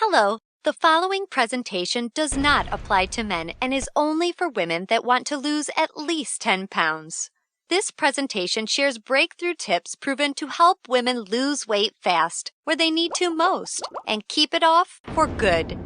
Hello, the following presentation does not apply to men and is only for women that want to lose at least 10 pounds. This presentation shares breakthrough tips proven to help women lose weight fast, where they need to most, and keep it off for good.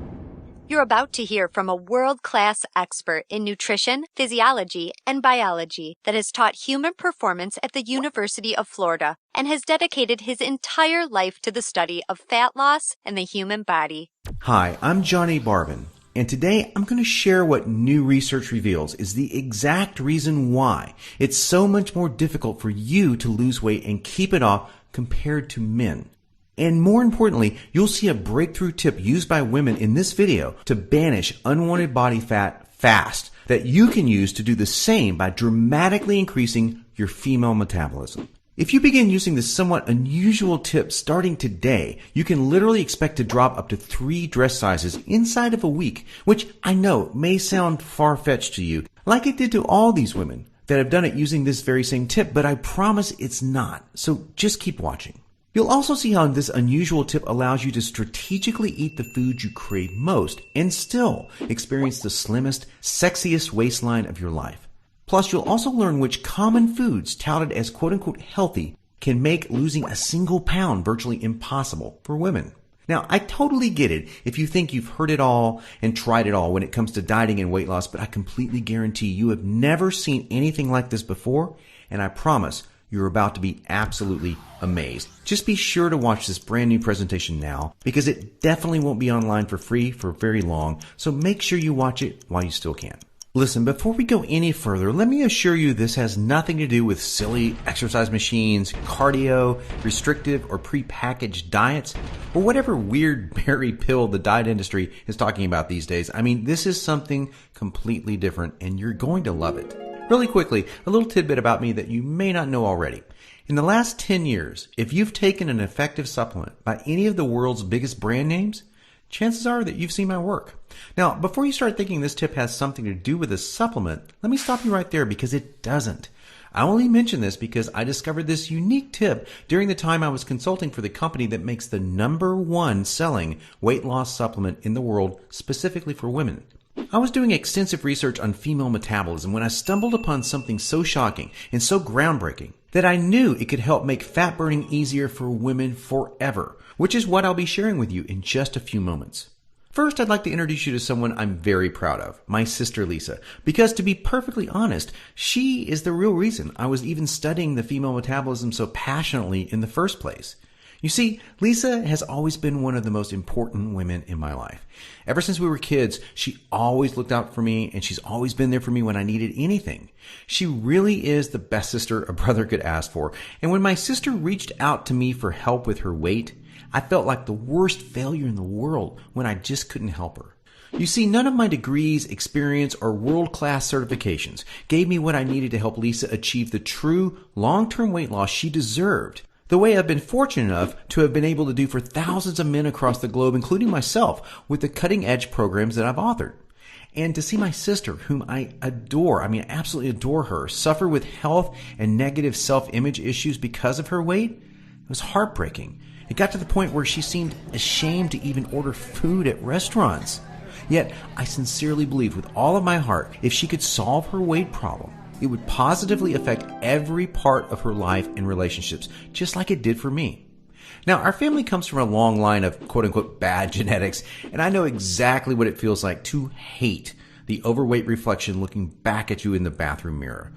You're about to hear from a world-class expert in nutrition, physiology, and biology that has taught human performance at the University of Florida and has dedicated his entire life to the study of fat loss and the human body. Hi, I'm Johnny Barbin, and today I'm going to share what new research reveals is the exact reason why it's so much more difficult for you to lose weight and keep it off compared to men. And more importantly, you'll see a breakthrough tip used by women in this video to banish unwanted body fat fast that you can use to do the same by dramatically increasing your female metabolism. If you begin using this somewhat unusual tip starting today, you can literally expect to drop up to 3 dress sizes inside of a week, which I know may sound far-fetched to you, like it did to all these women that have done it using this very same tip, but I promise it's not. So just keep watching. You'll also see how this unusual tip allows you to strategically eat the food you crave most and still experience the slimmest, sexiest waistline of your life. Plus, you'll also learn which common foods touted as quote-unquote healthy can make losing a single pound virtually impossible for women. Now, I totally get it if you think you've heard it all and tried it all when it comes to dieting and weight loss, but I completely guarantee you have never seen anything like this before, and I promise you're about to be absolutely amazed. Just be sure to watch this brand new presentation now because it definitely won't be online for free for very long, so make sure you watch it while you still can. Listen, before we go any further, let me assure you this has nothing to do with silly exercise machines, cardio, restrictive or pre-packaged diets, or whatever weird berry pill the diet industry is talking about these days. I mean, this is something completely different and you're going to love it. Really quickly, a little tidbit about me that you may not know already. In the last 10 years, if you've taken an effective supplement by any of the world's biggest brand names, chances are that you've seen my work. Now, before you start thinking this tip has something to do with a supplement, let me stop you right there because it doesn't. I only mention this because I discovered this unique tip during the time I was consulting for the company that makes the #1 selling weight loss supplement in the world specifically for women. I was doing extensive research on female metabolism when I stumbled upon something so shocking and so groundbreaking that I knew it could help make fat burning easier for women forever, which is what I'll be sharing with you in just a few moments. First, I'd like to introduce you to someone I'm very proud of, my sister Lisa, because to be perfectly honest, she is the real reason I was even studying the female metabolism so passionately in the first place. You see, Lisa has always been one of the most important women in my life. Ever since we were kids, she always looked out for me and she's always been there for me when I needed anything. She really is the best sister a brother could ask for. And when my sister reached out to me for help with her weight, I felt like the worst failure in the world when I just couldn't help her. You see, none of my degrees, experience, or world-class certifications gave me what I needed to help Lisa achieve the true long-term weight loss she deserved. The way I've been fortunate enough to have been able to do for thousands of men across the globe, including myself, with the cutting-edge programs that I've authored. And to see my sister, whom I adore, I absolutely adore her, suffer with health and negative self-image issues because of her weight, it was heartbreaking. It got to the point where she seemed ashamed to even order food at restaurants. Yet, I sincerely believe with all of my heart, if she could solve her weight problem, it would positively affect every part of her life and relationships, just like it did for me. Now, our family comes from a long line of quote-unquote bad genetics, and I know exactly what it feels like to hate the overweight reflection looking back at you in the bathroom mirror.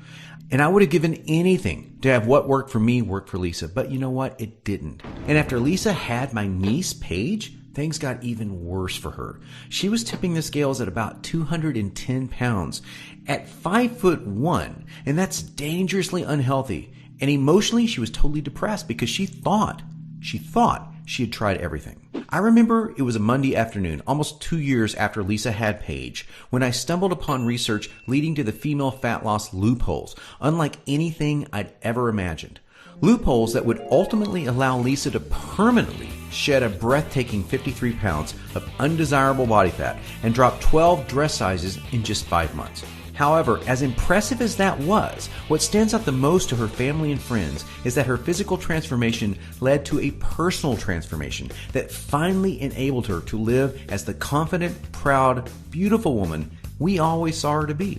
And I would have given anything to have what worked for me work for Lisa, but you know what? It didn't. And after Lisa had my niece, Paige, things got even worse for her. She was tipping the scales at about 210 pounds at 5'1", and that's dangerously unhealthy. And emotionally, she was totally depressed because she thought she had tried everything. I remember it was a Monday afternoon, almost 2 years after Lisa had Paige, when I stumbled upon research leading to the female fat loss loopholes, unlike anything I'd ever imagined. Loopholes that would ultimately allow Lisa to permanently shed a breathtaking 53 pounds of undesirable body fat and drop 12 dress sizes in just 5 months. However, as impressive as that was, what stands out the most to her family and friends is that her physical transformation led to a personal transformation that finally enabled her to live as the confident, proud, beautiful woman we always saw her to be.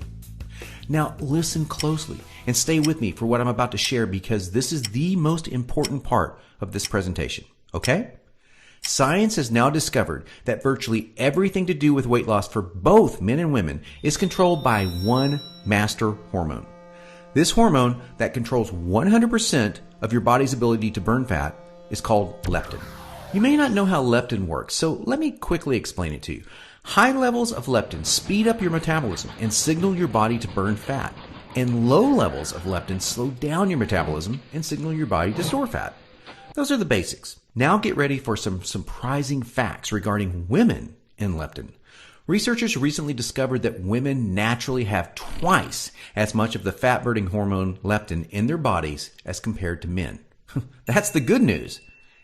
Now listen closely and stay with me for what I'm about to share, because this is the most important part of this presentation, okay? Science has now discovered that virtually everything to do with weight loss for both men and women is controlled by one master hormone. This hormone that controls 100% of your body's ability to burn fat is called leptin. You may not know how leptin works, so let me quickly explain it to you. High levels of leptin speed up your metabolism and signal your body to burn fat, and low levels of leptin slow down your metabolism and signal your body to store fat. Those are the basics. Now get ready for some surprising facts regarding women and leptin. Researchers recently discovered that women naturally have twice as much of the fat-burning hormone leptin in their bodies as compared to men. That's the good news.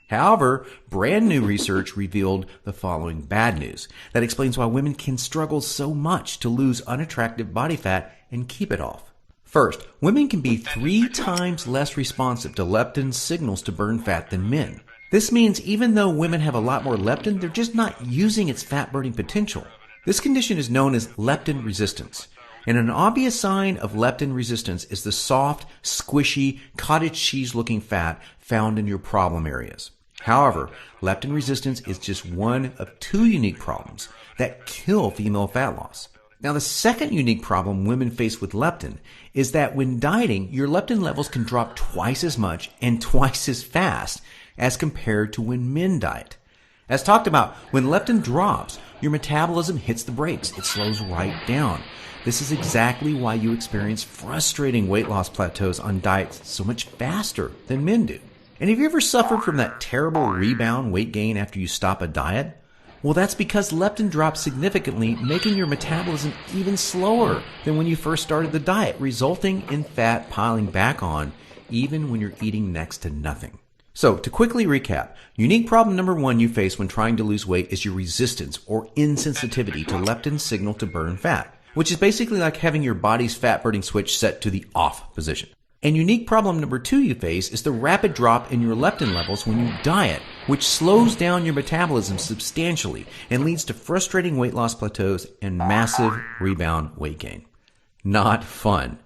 However, brand new research revealed the following bad news that explains why women can struggle so much to lose unattractive body fat and keep it off. First, women can be 3 times less responsive to leptin signals to burn fat than men. This means even though women have a lot more leptin, they're just not using its fat-burning potential. This condition is known as leptin resistance. And an obvious sign of leptin resistance is the soft, squishy, cottage cheese-looking fat found in your problem areas. However, leptin resistance is just one of 2 unique problems that kill female fat loss. Now, the second unique problem women face with leptin is that when dieting, your leptin levels can drop twice as much and twice as fast as compared to when men diet. As talked about, when leptin drops, your metabolism hits the brakes. It slows right down. This is exactly why you experience frustrating weight loss plateaus on diets so much faster than men do. And have you ever suffered from that terrible rebound weight gain after you stop a diet? Well, that's because leptin drops significantly, making your metabolism even slower than when you first started the diet, resulting in fat piling back on even when you're eating next to nothing. So, to quickly recap, unique problem number 1 you face when trying to lose weight is your resistance or insensitivity to leptin's signal to burn fat, which is basically like having your body's fat-burning switch set to the off position. And unique problem number 2 you face is the rapid drop in your leptin levels when you diet, which slows down your metabolism substantially and leads to frustrating weight loss plateaus and massive rebound weight gain. Not fun.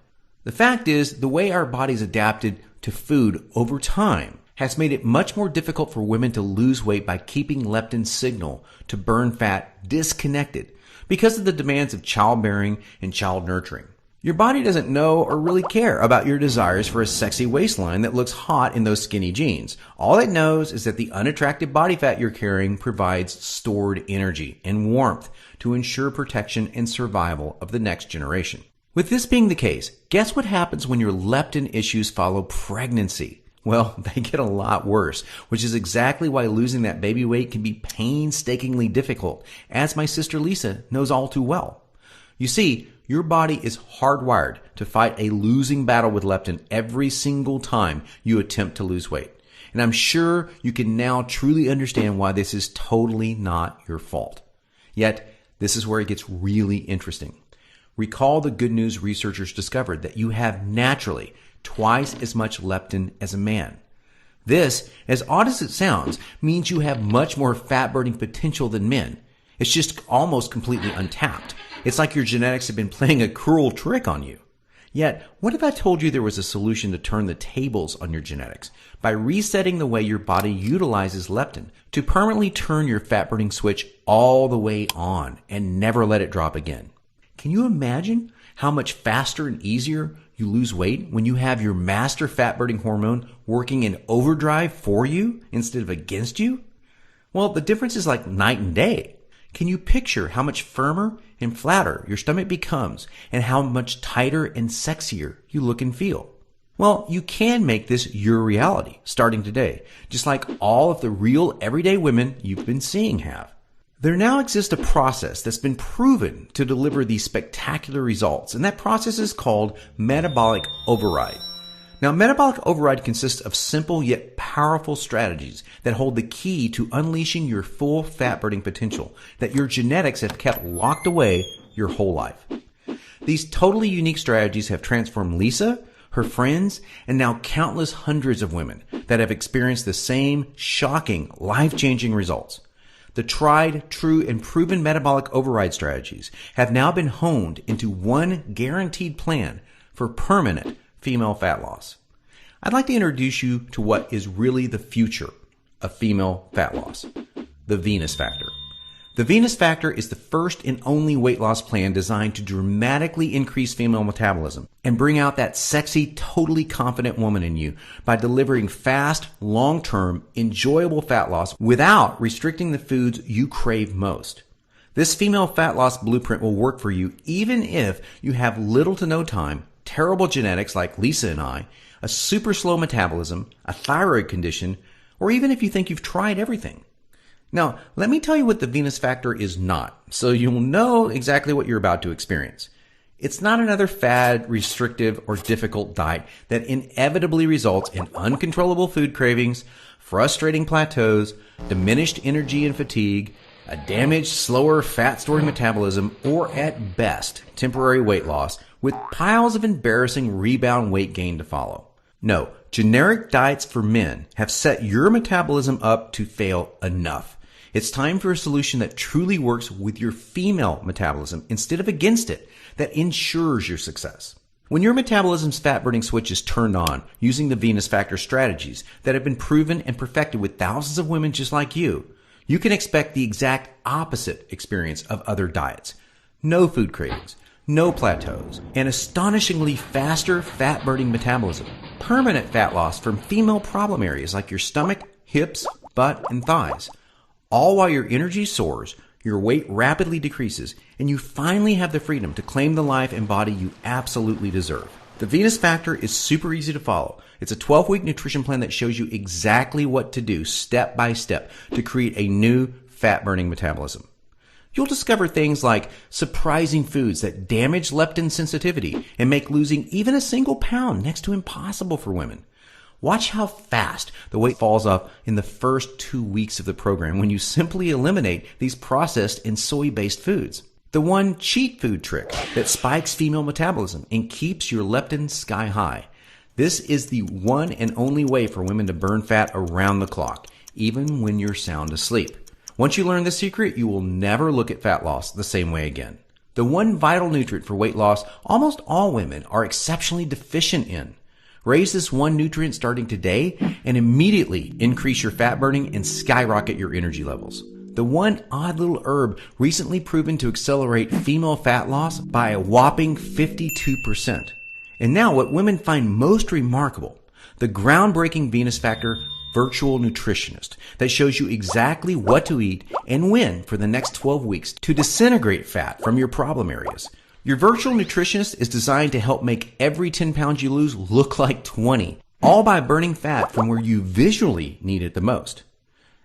The fact is, the way our bodies adapted to food over time has made it much more difficult for women to lose weight by keeping leptin's signal to burn fat disconnected because of the demands of childbearing and child nurturing. Your body doesn't know or really care about your desires for a sexy waistline that looks hot in those skinny jeans. All it knows is that the unattractive body fat you're carrying provides stored energy and warmth to ensure protection and survival of the next generation. With this being the case, guess what happens when your leptin issues follow pregnancy? Well, they get a lot worse, which is exactly why losing that baby weight can be painstakingly difficult, as my sister Lisa knows all too well. You see, your body is hardwired to fight a losing battle with leptin every single time you attempt to lose weight. And I'm sure you can now truly understand why this is totally not your fault. Yet, this is where it gets really interesting. Recall the good news researchers discovered that you have naturally twice as much leptin as a man. This, as odd as it sounds, means you have much more fat-burning potential than men. It's just almost completely untapped. It's like your genetics have been playing a cruel trick on you. Yet, what if I told you there was a solution to turn the tables on your genetics by resetting the way your body utilizes leptin to permanently turn your fat-burning switch all the way on and never let it drop again? Can you imagine how much faster and easier you lose weight when you have your master fat-burning hormone working in overdrive for you instead of against you? Well, the difference is like night and day. Can you picture how much firmer and flatter your stomach becomes and how much tighter and sexier you look and feel? Well, you can make this your reality starting today, just like all of the real everyday women you've been seeing have. There now exists a process that's been proven to deliver these spectacular results, and that process is called metabolic override. Now, metabolic override consists of simple yet powerful strategies that hold the key to unleashing your full fat-burning potential that your genetics have kept locked away your whole life. These totally unique strategies have transformed Lisa, her friends, and now countless hundreds of women that have experienced the same shocking, life-changing results. The tried, true, and proven metabolic override strategies have now been honed into one guaranteed plan for permanent female fat loss. I'd like to introduce you to what is really the future of female fat loss, the Venus Factor. The Venus Factor is the first and only weight loss plan designed to dramatically increase female metabolism and bring out that sexy, totally confident woman in you by delivering fast, long-term, enjoyable fat loss without restricting the foods you crave most. This female fat loss blueprint will work for you even if you have little to no time, terrible genetics like Lisa and I, a super slow metabolism, a thyroid condition, or even if you think you've tried everything. Now, let me tell you what the Venus Factor is not, so you'll know exactly what you're about to experience. It's not another fad, restrictive, or difficult diet that inevitably results in uncontrollable food cravings, frustrating plateaus, diminished energy and fatigue, a damaged, slower, fat-storing metabolism, or at best, temporary weight loss with piles of embarrassing rebound weight gain to follow. No, generic diets for men have set your metabolism up to fail enough. It's time for a solution that truly works with your female metabolism instead of against it, that ensures your success. When your metabolism's fat-burning switch is turned on using the Venus Factor strategies that have been proven and perfected with thousands of women just like you can expect the exact opposite experience of other diets. No food cravings, no plateaus, and astonishingly faster fat-burning metabolism. Permanent fat loss from female problem areas like your stomach, hips, butt, and thighs. All while your energy soars, your weight rapidly decreases, and you finally have the freedom to claim the life and body you absolutely deserve. The Venus Factor is super easy to follow. It's a 12-week nutrition plan that shows you exactly what to do step by step to create a new fat-burning metabolism. You'll discover things like surprising foods that damage leptin sensitivity and make losing even a single pound next to impossible for women. Watch how fast the weight falls off in the first 2 weeks of the program when you simply eliminate these processed and soy-based foods. The one cheat food trick that spikes female metabolism and keeps your leptin sky high. This is the one and only way for women to burn fat around the clock, even when you're sound asleep. Once you learn the secret, you will never look at fat loss the same way again. The one vital nutrient for weight loss almost all women are exceptionally deficient in. Raise this one nutrient starting today and immediately increase your fat burning and skyrocket your energy levels. The one odd little herb recently proven to accelerate female fat loss by a whopping 52%. And now what women find most remarkable, the groundbreaking Venus Factor virtual nutritionist that shows you exactly what to eat and when for the next 12 weeks to disintegrate fat from your problem areas. Your virtual nutritionist is designed to help make every 10 pounds you lose look like 20, all by burning fat from where you visually need it the most.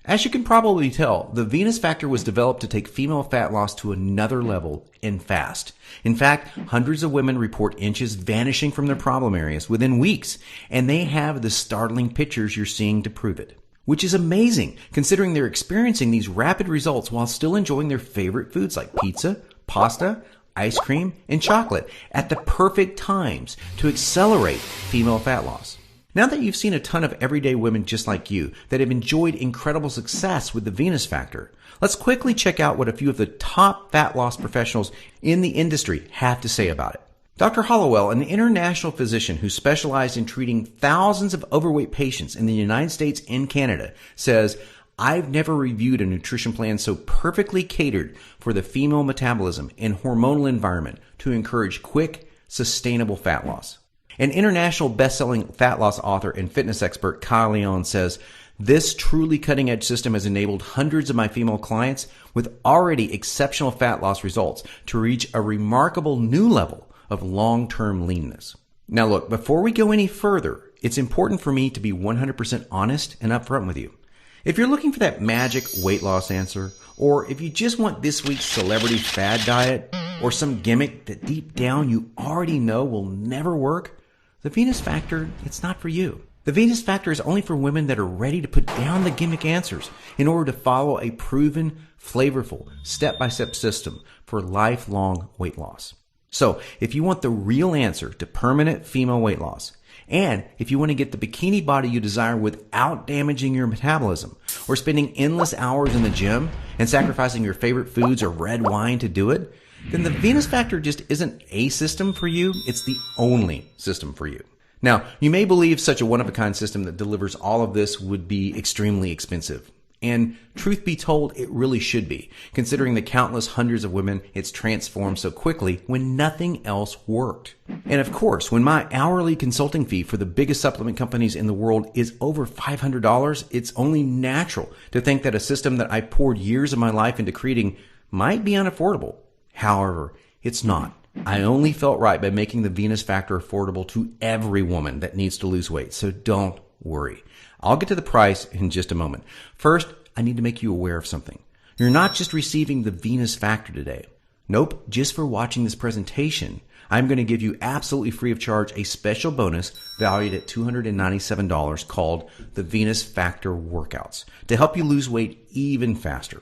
As you can probably tell, the Venus Factor was developed to take female fat loss to another level and fast. In fact, hundreds of women report inches vanishing from their problem areas within weeks, and they have the startling pictures you're seeing to prove it. Which is amazing, considering they're experiencing these rapid results while still enjoying their favorite foods like pizza, pasta, ice cream, and chocolate at the perfect times to accelerate female fat loss. Now that you've seen a ton of everyday women just like you that have enjoyed incredible success with the Venus Factor, let's quickly check out what a few of the top fat loss professionals in the industry have to say about it. Dr. Hollowell, an international physician who specialized in treating thousands of overweight patients in the United States and Canada, says, "I've never reviewed a nutrition plan so perfectly catered for the female metabolism and hormonal environment to encourage quick, sustainable fat loss." An international best-selling fat loss author and fitness expert, Kyle Leon, says, "This truly cutting-edge system has enabled hundreds of my female clients with already exceptional fat loss results to reach a remarkable new level of long-term leanness." Now look, before we go any further, it's important for me to be 100% honest and upfront with you. If you're looking for that magic weight loss answer, or if you just want this week's celebrity fad diet, or some gimmick that deep down you already know will never work, the Venus Factor, it's not for you. The Venus Factor is only for women that are ready to put down the gimmick answers in order to follow a proven, flavorful, step-by-step system for lifelong weight loss. So if you want the real answer to permanent female weight loss, and if you want to get the bikini body you desire without damaging your metabolism or spending endless hours in the gym and sacrificing your favorite foods or red wine to do it, then the Venus Factor just isn't a system for you. It's the only system for you. Now, you may believe such a one-of-a-kind system that delivers all of this would be extremely expensive. And truth be told, it really should be, considering the countless hundreds of women it's transformed so quickly when nothing else worked. And of course, when my hourly consulting fee for the biggest supplement companies in the world is over $500, it's only natural to think that a system that I poured years of my life into creating might be unaffordable. However, it's not. I only felt right by making the Venus Factor affordable to every woman that needs to lose weight, so don't worry. I'll get to the price in just a moment. First, I need to make you aware of something. You're not just receiving the Venus Factor today. Nope, just for watching this presentation, I'm going to give you absolutely free of charge a special bonus valued at $297 called the Venus Factor Workouts to help you lose weight even faster.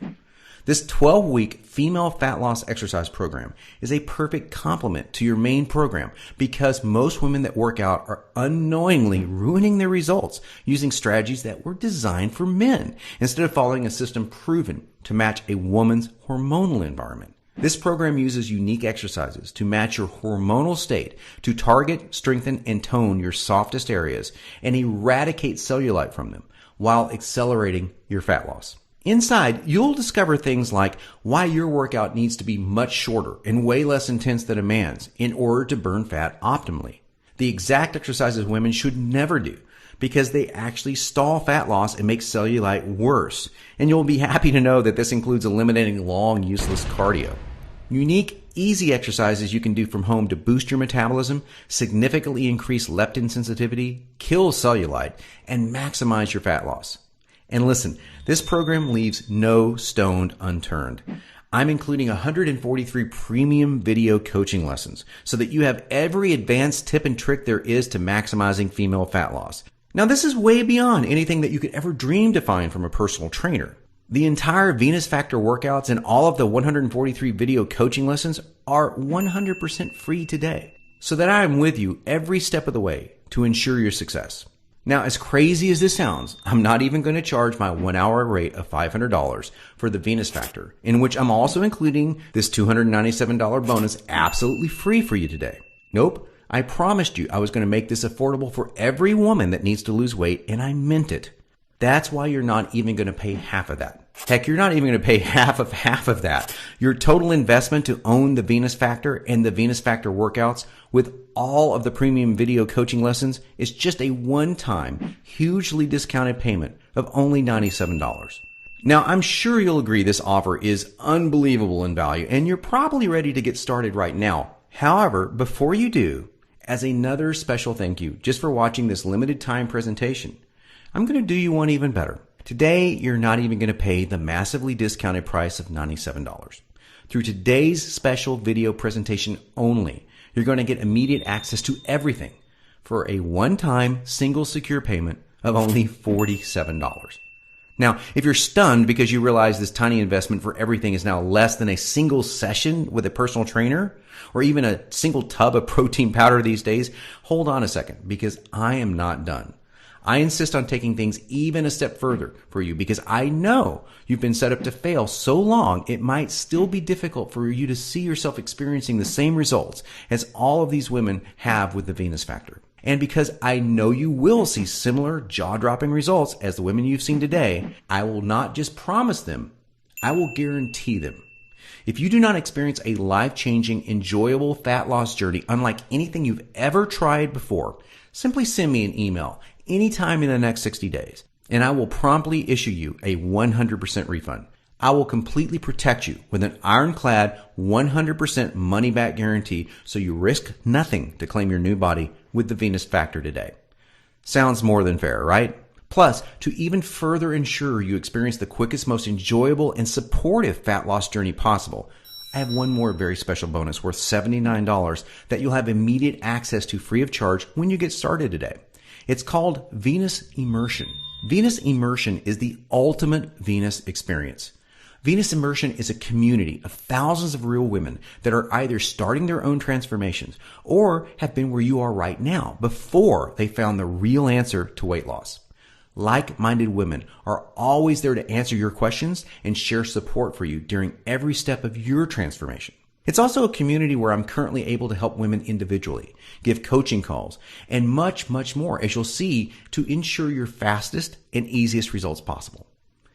This 12-week female fat loss exercise program is a perfect complement to your main program because most women that work out are unknowingly ruining their results using strategies that were designed for men instead of following a system proven to match a woman's hormonal environment. This program uses unique exercises to match your hormonal state to target, strengthen, and tone your softest areas and eradicate cellulite from them while accelerating your fat loss. Inside, you'll discover things like why your workout needs to be much shorter and way less intense than a man's in order to burn fat optimally. The exact exercises women should never do because they actually stall fat loss and make cellulite worse. And you'll be happy to know that this includes eliminating long, useless cardio. Unique, easy exercises you can do from home to boost your metabolism, significantly increase leptin sensitivity, kill cellulite, and maximize your fat loss. And listen, this program leaves no stone unturned. I'm including 143 premium video coaching lessons so that you have every advanced tip and trick there is to maximizing female fat loss. Now, this is way beyond anything that you could ever dream to find from a personal trainer. The entire Venus Factor workouts and all of the 143 video coaching lessons are 100% free today so that I am with you every step of the way to ensure your success. Now, as crazy as this sounds, I'm not even going to charge my 1 hour rate of $500 for the Venus Factor, in which I'm also including this $297 bonus absolutely free for you today. Nope, I promised you I was going to make this affordable for every woman that needs to lose weight, and I meant it. That's why you're not even going to pay half of that. Heck, you're not even going to pay half of that. Your total investment to own the Venus Factor and the Venus Factor workouts with all of the premium video coaching lessons is just a one-time, hugely discounted payment of only $97. Now, I'm sure you'll agree this offer is unbelievable in value, and you're probably ready to get started right now. However, before you do, as another special thank you just for watching this limited time presentation, I'm going to do you one even better. Today, you're not even going to pay the massively discounted price of $97. Through today's special video presentation only, you're going to get immediate access to everything for a one-time single secure payment of only $47. Now, if you're stunned because you realize this tiny investment for everything is now less than a single session with a personal trainer or even a single tub of protein powder these days, hold on a second because I am not done. I insist on taking things even a step further for you because I know you've been set up to fail so long it might still be difficult for you to see yourself experiencing the same results as all of these women have with the Venus Factor. And because I know you will see similar jaw-dropping results as the women you've seen today, I will not just promise them, I will guarantee them. If you do not experience a life-changing, enjoyable fat loss journey unlike anything you've ever tried before, simply send me an email anytime in the next 60 days, and I will promptly issue you a 100% refund. I will completely protect you with an ironclad 100% money-back guarantee so you risk nothing to claim your new body with the Venus Factor today. Sounds more than fair, right? Plus, to even further ensure you experience the quickest, most enjoyable, and supportive fat loss journey possible, I have one more very special bonus worth $79 that you'll have immediate access to free of charge when you get started today. It's called Venus Immersion. Venus Immersion is the ultimate Venus experience. Venus Immersion is a community of thousands of real women that are either starting their own transformations or have been where you are right now before they found the real answer to weight loss. Like-minded women are always there to answer your questions and share support for you during every step of your transformation. It's also a community where I'm currently able to help women individually, give coaching calls, and much, much more, as you'll see, to ensure your fastest and easiest results possible.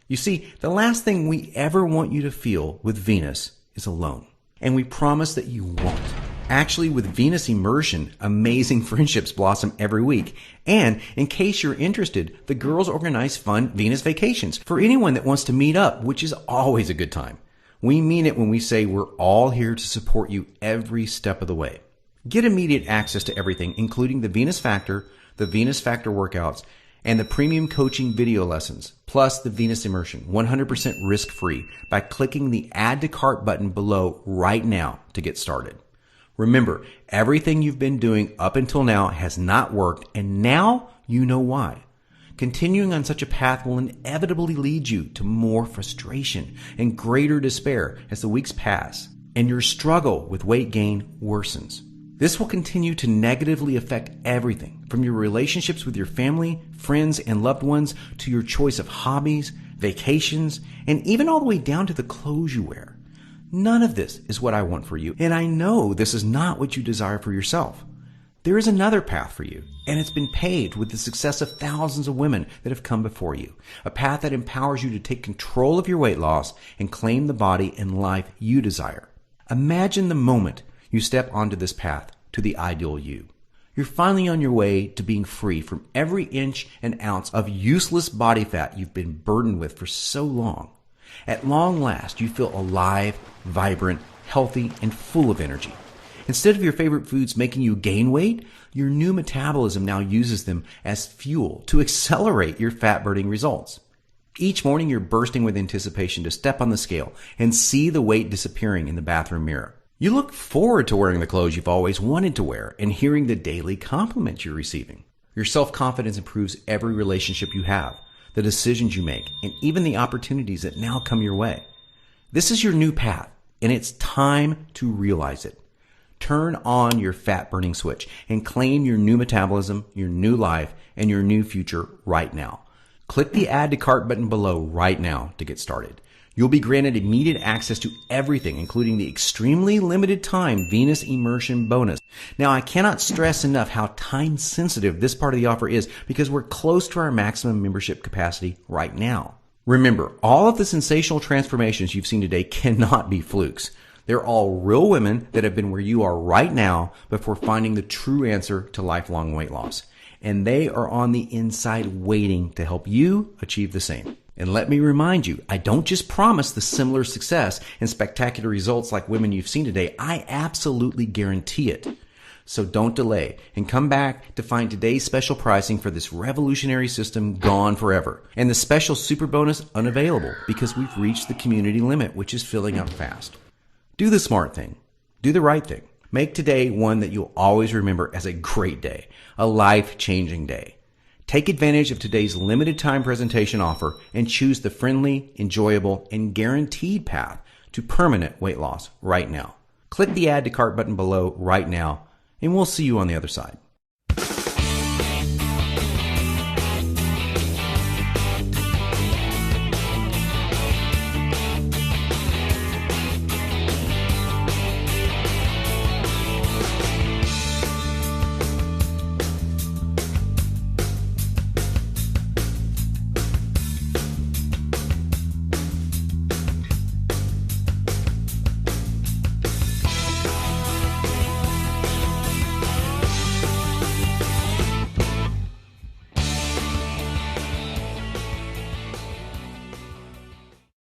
You see, the last thing we ever want you to feel with Venus is alone. And we promise that you won't. Actually, with Venus Immersion, amazing friendships blossom every week. And in case you're interested, the girls organize fun Venus vacations for anyone that wants to meet up, which is always a good time. We mean it when we say we're all here to support you every step of the way. Get immediate access to everything, including the Venus Factor workouts, and the premium coaching video lessons, plus the Venus Immersion, 100% risk-free, by clicking the Add to Cart button below right now to get started. Remember, everything you've been doing up until now has not worked, and now you know why. Continuing on such a path will inevitably lead you to more frustration and greater despair as the weeks pass, and your struggle with weight gain worsens. This will continue to negatively affect everything from your relationships with your family, friends, and loved ones to your choice of hobbies, vacations, and even all the way down to the clothes you wear. None of this is what I want for you, and I know this is not what you desire for yourself. There is another path for you, and it's been paved with the success of thousands of women that have come before you. A path that empowers you to take control of your weight loss and claim the body and life you desire. Imagine the moment you step onto this path to the ideal you. You're finally on your way to being free from every inch and ounce of useless body fat you've been burdened with for so long. At long last, you feel alive, vibrant, healthy, and full of energy. Instead of your favorite foods making you gain weight, your new metabolism now uses them as fuel to accelerate your fat-burning results. Each morning, you're bursting with anticipation to step on the scale and see the weight disappearing in the bathroom mirror. You look forward to wearing the clothes you've always wanted to wear and hearing the daily compliments you're receiving. Your self-confidence improves every relationship you have, the decisions you make, and even the opportunities that now come your way. This is your new path, and it's time to realize it. Turn on your fat-burning switch and claim your new metabolism, your new life, and your new future right now. Click the Add to Cart button below right now to get started. You'll be granted immediate access to everything, including the extremely limited time Venus Immersion bonus. Now, I cannot stress enough how time sensitive this part of the offer is because we're close to our maximum membership capacity right now. Remember, all of the sensational transformations you've seen today cannot be flukes. They're all real women that have been where you are right now before finding the true answer to lifelong weight loss. And they are on the inside waiting to help you achieve the same. And let me remind you, I don't just promise the similar success and spectacular results like women you've seen today. I absolutely guarantee it. So don't delay and come back to find today's special pricing for this revolutionary system gone forever. And the special super bonus unavailable because we've reached the community limit, which is filling up fast. Do the smart thing. Do the right thing. Make today one that you'll always remember as a great day, a life-changing day. Take advantage of today's limited time presentation offer and choose the friendly, enjoyable, and guaranteed path to permanent weight loss right now. Click the Add to Cart button below right now, and we'll see you on the other side.